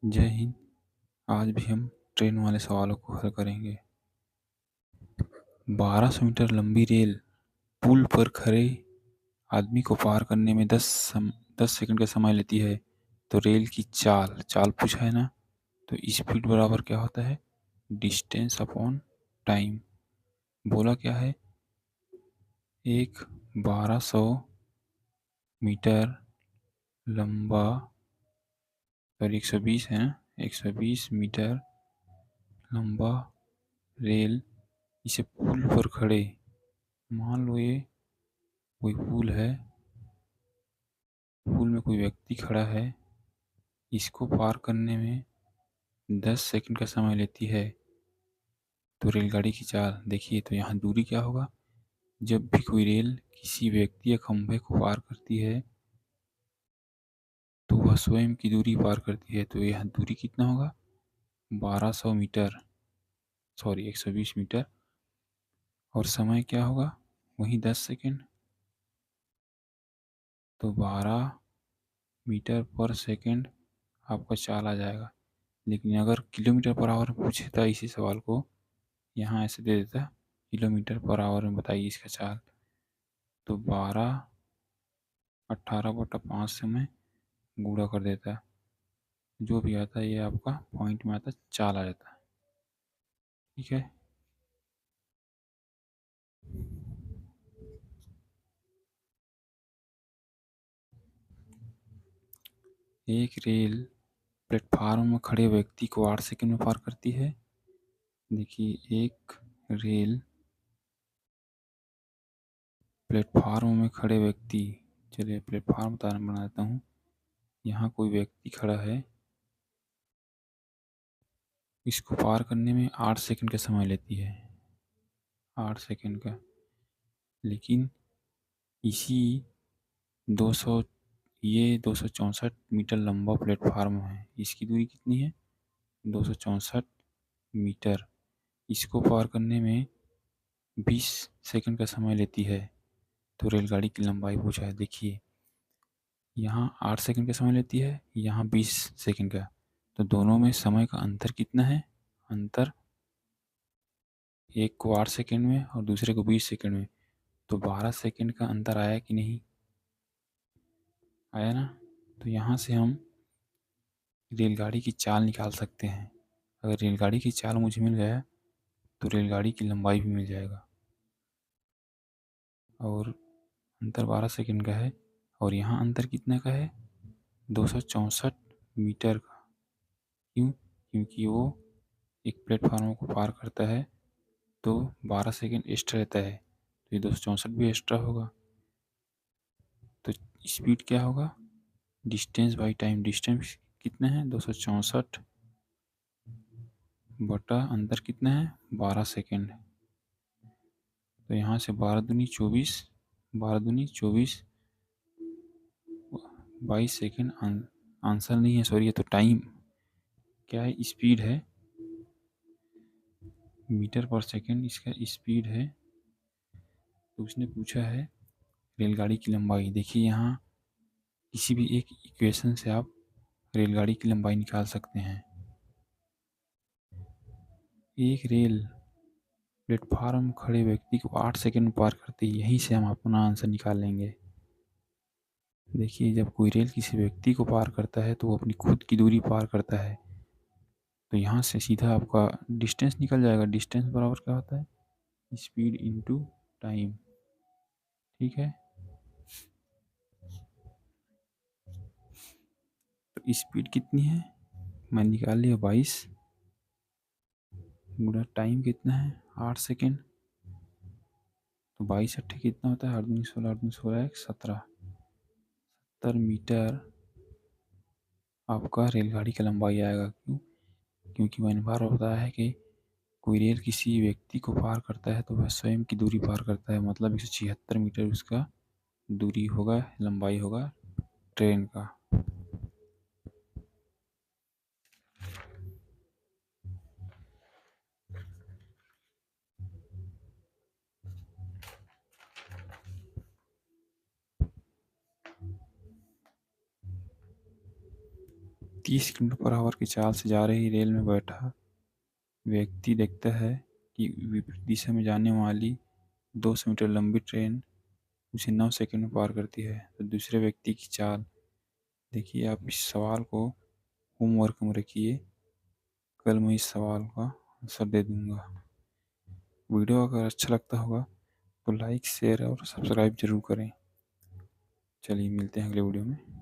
जय हिंद। आज भी हम ट्रेन वाले सवालों को हल करेंगे। 1200 मीटर लंबी रेल पुल पर खड़े आदमी को पार करने में 10 सेकंड का समय लेती है। तो रेल की चाल चाल पूछा है ना, तो स्पीड बराबर क्या होता है? Distance upon time. बोला क्या है? एक 1200 मीटर लंबा, सॉरी 120 है ना, 120 मीटर लंबा रेल, इसे पुल पर खड़े, मान लो ये कोई पुल है, पुल में कोई व्यक्ति खड़ा है, इसको पार करने में 10 सेकंड का समय लेती है। तो रेलगाड़ी की चाल देखिए, तो यहाँ दूरी क्या होगा? जब भी कोई रेल किसी व्यक्ति या खंभे को पार करती है तो वह स्वयं की दूरी पार करती है। तो यहाँ दूरी कितना होगा? 1200 मीटर, सॉरी 120 मीटर। और समय क्या होगा? वही 10 सेकंड। तो 12 मीटर पर सेकंड आपका चाल आ जाएगा। लेकिन अगर किलोमीटर पर आवर पूछे था इसी सवाल को, यहाँ ऐसे दे देता किलोमीटर पर आवर में बताइए इसका चाल, तो 12 18/5 से मैं गुणा कर देता, जो भी आता है ये आपका पॉइंट में आता, चाल आ जाता है। ठीक है। एक रेल प्लेटफार्म में खड़े व्यक्ति को 8 सेकंड में पार करती है। देखिए, एक रेल प्लेटफार्म में खड़े व्यक्ति, चलिए प्लेटफार्म बना देता हूँ, यहाँ कोई व्यक्ति खड़ा है, इसको पार करने में 8 सेकंड का समय लेती है, 8 सेकंड का। लेकिन इसी 200 ये 264 मीटर लंबा प्लेटफार्म है, इसकी दूरी कितनी है? 264 मीटर। इसको पार करने में 20 सेकंड का समय लेती है। तो रेलगाड़ी की लंबाई पूछा है। देखिए, यहाँ 8 सेकंड का समय लेती है, यहाँ 20 सेकंड का। तो दोनों में समय का अंतर कितना है? अंतर, एक को 8 सेकंड में और दूसरे को 20 सेकंड में। तो 12 सेकंड का अंतर आया कि नहीं? आया ना। तो यहाँ से हम रेलगाड़ी की चाल निकाल सकते हैं। अगर रेलगाड़ी की चाल मुझे मिल गया तो रेलगाड़ी की लंबाई भी मिल जाएगा। और अंतर 12 सेकंड का है, और यहाँ अंतर कितने का है? 264 मीटर का। क्यों? क्योंकि वो एक प्लेटफार्म को पार करता है तो 12 सेकंड एक्स्ट्रा रहता है, तो ये 264 भी एक्स्ट्रा होगा। तो स्पीड क्या होगा? Distance by time. डिस्टेंस कितना है? 264 बटा अंतर कितना है? 12 सेकंड। तो यहाँ से 12 दूनी 24, 12 दूनी 24, 22 सेकंड। आंसर नहीं है, सॉरी, ये तो टाइम। क्या है? स्पीड है, मीटर पर सेकंड इसका स्पीड है। तो उसने पूछा है रेलगाड़ी की लंबाई। देखिए, यहाँ किसी भी एक इक्वेशन से आप रेलगाड़ी की लंबाई निकाल सकते हैं। एक रेल प्लेटफार्म खड़े व्यक्ति को 8 सेकंड में पार करती है, यहीं से हम अपना आंसर निकाल लेंगे। देखिए, जब कोई रेल किसी व्यक्ति को पार करता है तो वो अपनी खुद की दूरी पार करता है। तो यहाँ से सीधा आपका डिस्टेंस निकल जाएगा। डिस्टेंस बराबर क्या होता है? Speed into time. ठीक है। तो स्पीड कितनी है? मैं निकाल लिया 22, गुणा टाइम कितना है? 8 सेकेंड। तो 22 अट्ठे कितना होता है? 8 दूनी 16, 8 दूनी 16, 17, 70 मीटर आपका रेलगाड़ी का लंबाई आएगा। क्यों? क्योंकि मैंने बार बताया है कि कोई रेल किसी व्यक्ति को पार करता है तो वह स्वयं की दूरी पार करता है, मतलब 176 मीटर उसका दूरी होगा, लंबाई होगा ट्रेन का। 30 किलोमीटर पर आवर की चाल से जा रही रेल में बैठा व्यक्ति देखता है कि विपरीत दिशा में जाने वाली 200 मीटर लंबी ट्रेन उसे 9 सेकंड में पार करती है, तो दूसरे व्यक्ति की चाल। देखिए, आप इस सवाल को होमवर्क में रखिए, कल मैं इस सवाल का आंसर दे दूंगा। वीडियो अगर अच्छा लगता होगा तो लाइक शेयर और सब्सक्राइब जरूर करें। चलिए मिलते हैं अगले वीडियो में।